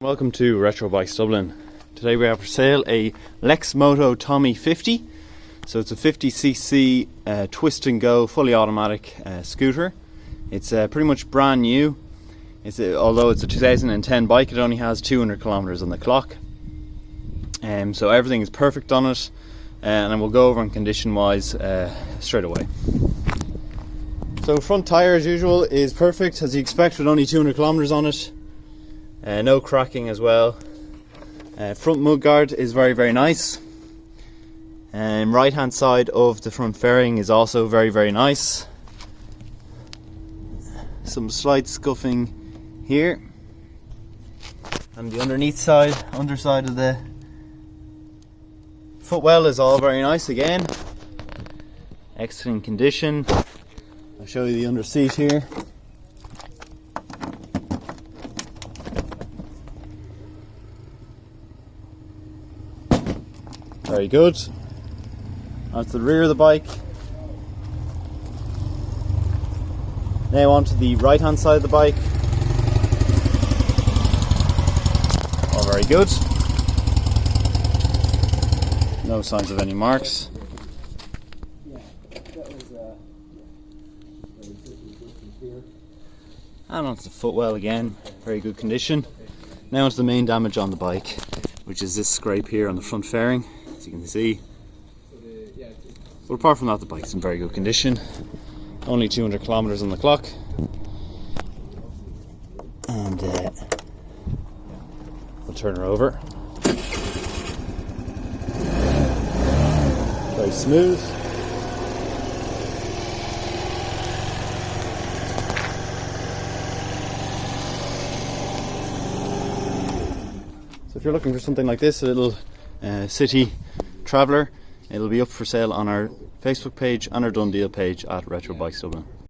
Welcome to Retro Bikes Dublin. Today we have for sale a Lexmoto Tommy 50. So it's a 50cc twist and go fully automatic scooter. It's pretty much brand new. Although it's a 2010 bike, it only has 200 kilometers on the clock. So everything is perfect on it, and we'll go over on condition wise straight away. So front tyre as usual is perfect, as you expect, with only 200 kilometers on it. No cracking as well. Front mudguard is very nice. Right hand side of the front fairing is also very nice. Some slight scuffing here, and the underside of the footwell is all very nice again. Excellent condition. I'll show you the under seat here. Very good. Onto the rear of the bike. Now onto the right hand side of the bike. All very good. No signs of any marks. And onto the footwell again, very good condition. Now onto the main damage on the bike, which is this scrape here on the front fairing, as you can see. But apart from that, the bike's in very good condition. Only 200 kilometers on the clock. And we'll turn her over. Very smooth. So if you're looking for something like this, a little city traveller, it'll be up for sale on our Facebook page and our done deal page at Retro Bikes Dublin.